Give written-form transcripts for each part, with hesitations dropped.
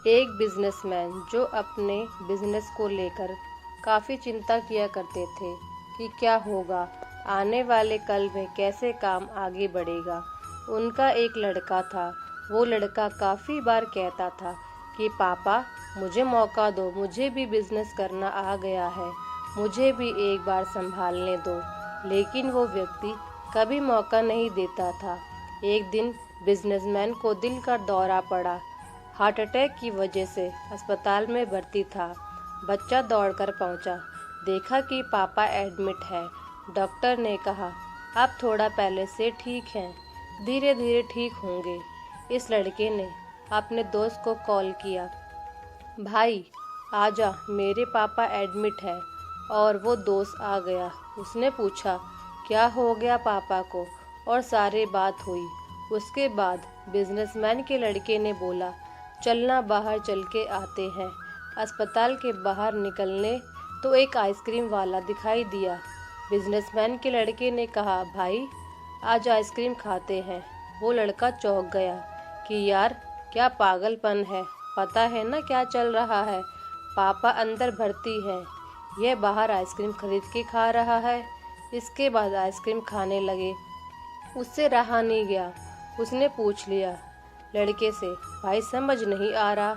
एक बिजनेसमैन जो अपने बिजनेस को लेकर काफ़ी चिंता किया करते थे कि क्या होगा, आने वाले कल में कैसे काम आगे बढ़ेगा। उनका एक लड़का था। वो लड़का काफ़ी बार कहता था कि पापा मुझे मौका दो, मुझे भी बिजनेस करना आ गया है, मुझे भी एक बार संभालने दो। लेकिन वो व्यक्ति कभी मौका नहीं देता था। एक दिन बिजनेसमैन को दिल का दौरा पड़ा। हार्ट अटैक की वजह से अस्पताल में भर्ती था। बच्चा दौड़कर पहुंचा, देखा कि पापा एडमिट है। डॉक्टर ने कहा आप थोड़ा पहले से ठीक हैं, धीरे धीरे ठीक होंगे। इस लड़के ने अपने दोस्त को कॉल किया, भाई आजा, मेरे पापा एडमिट है। और वो दोस्त आ गया। उसने पूछा क्या हो गया पापा को, और सारी बात हुई। उसके बाद बिजनेसमैन के लड़के ने बोला चलना, बाहर चल के आते हैं। अस्पताल के बाहर निकलने तो एक आइसक्रीम वाला दिखाई दिया। बिजनेसमैन के लड़के ने कहा भाई आज आइसक्रीम खाते हैं। वो लड़का चौंक गया कि यार क्या पागलपन है, पता है ना क्या चल रहा है। पापा अंदर भर्ती हैं, यह बाहर आइसक्रीम खरीद के खा रहा है। इसके बाद आइसक्रीम खाने लगे। उससे रहा नहीं गया, उसने पूछ लिया लड़के से, भाई समझ नहीं आ रहा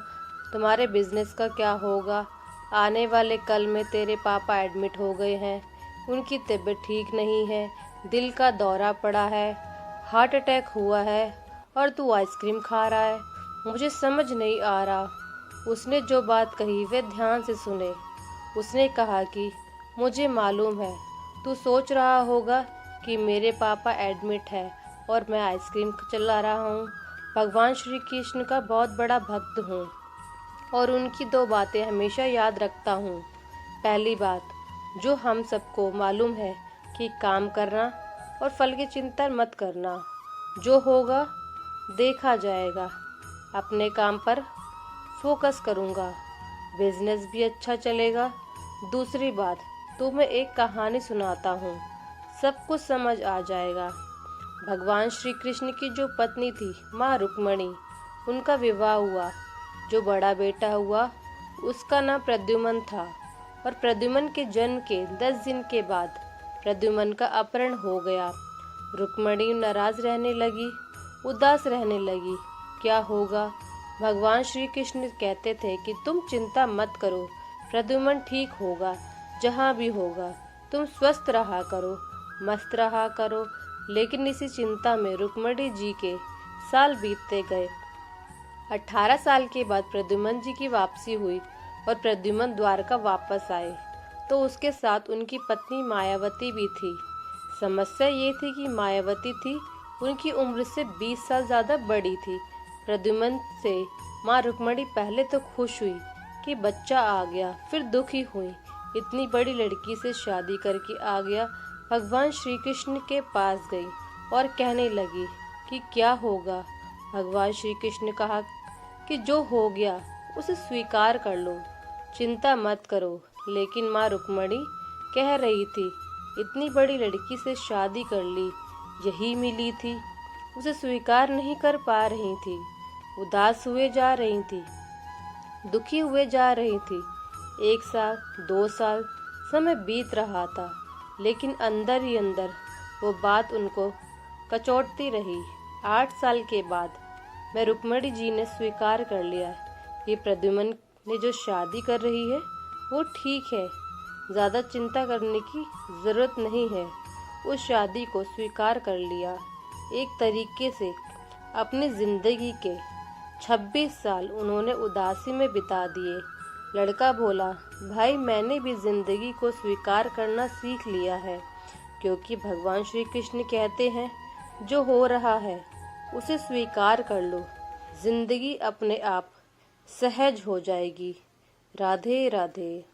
तुम्हारे बिजनेस का क्या होगा। आने वाले कल में तेरे पापा एडमिट हो गए हैं, उनकी तबीयत ठीक नहीं है, दिल का दौरा पड़ा है, हार्ट अटैक हुआ है, और तू आइसक्रीम खा रहा है। मुझे समझ नहीं आ रहा। उसने जो बात कही वे ध्यान से सुने। उसने कहा कि मुझे मालूम है तू सोच रहा होगा कि मेरे पापा एडमिट है और मैं आइसक्रीम चला रहा हूँ। भगवान श्री कृष्ण का बहुत बड़ा भक्त हूँ और उनकी दो बातें हमेशा याद रखता हूँ। पहली बात, जो हम सबको मालूम है कि काम करना और फल की चिंता मत करना, जो होगा देखा जाएगा। अपने काम पर फोकस करूँगा, बिजनेस भी अच्छा चलेगा। दूसरी बात, तुम्हें एक कहानी सुनाता हूँ, सब कुछ समझ आ जाएगा। भगवान श्री कृष्ण की जो पत्नी थी माँ रुक्मणी, उनका विवाह हुआ। जो बड़ा बेटा हुआ उसका नाम प्रद्युम्न था, और प्रद्युम्न के जन्म के 10 दिन के बाद प्रद्युम्न का अपहरण हो गया। रुक्मणी नाराज रहने लगी, उदास रहने लगी। क्या होगा? भगवान श्री कृष्ण कहते थे कि तुम चिंता मत करो, प्रद्युम्न ठीक होगा, जहाँ भी होगा। तुम स्वस्थ रहा करो, मस्त रहा करो। लेकिन इसी चिंता में रुक्मणी जी के साल बीतते गए। 18 साल के बाद प्रद्युम्न जी की वापसी हुई और प्रद्युम्न द्वारका वापस आए तो उसके साथ उनकी पत्नी मायावती भी थी। समस्या ये थी कि मायावती थी उनकी उम्र से 20 साल ज़्यादा बड़ी थी। प्रद्युम्न से माँ रुक्मणी पहले तो खुश हुई कि बच्चा आ गया, फिर दुखी हुई, इतनी बड़ी लड़की से शादी करके आ गया। भगवान श्री कृष्ण के पास गई और कहने लगी कि क्या होगा। भगवान श्री कृष्ण कहा कि जो हो गया उसे स्वीकार कर लो, चिंता मत करो। लेकिन माँ रुक्मणी कह रही थी इतनी बड़ी लड़की से शादी कर ली, यही मिली थी, उसे स्वीकार नहीं कर पा रही थी। उदास हुए जा रही थी, दुखी हुए जा रही थी। 1 साल 2 साल समय बीत रहा था, लेकिन अंदर ही अंदर वो बात उनको कचोटती रही। 8 साल के बाद मैं रुक्मणी जी ने स्वीकार कर लिया कि प्रद्युम्न ने जो शादी कर रही है वो ठीक है, ज़्यादा चिंता करने की ज़रूरत नहीं है। उस शादी को स्वीकार कर लिया। एक तरीके से अपनी ज़िंदगी के 26 साल उन्होंने उदासी में बिता दिए। लड़का बोला, भाई मैंने भी ज़िंदगी को स्वीकार करना सीख लिया है, क्योंकि भगवान श्री कृष्ण कहते हैं जो हो रहा है उसे स्वीकार कर लो, जिंदगी अपने आप सहज हो जाएगी। राधे राधे।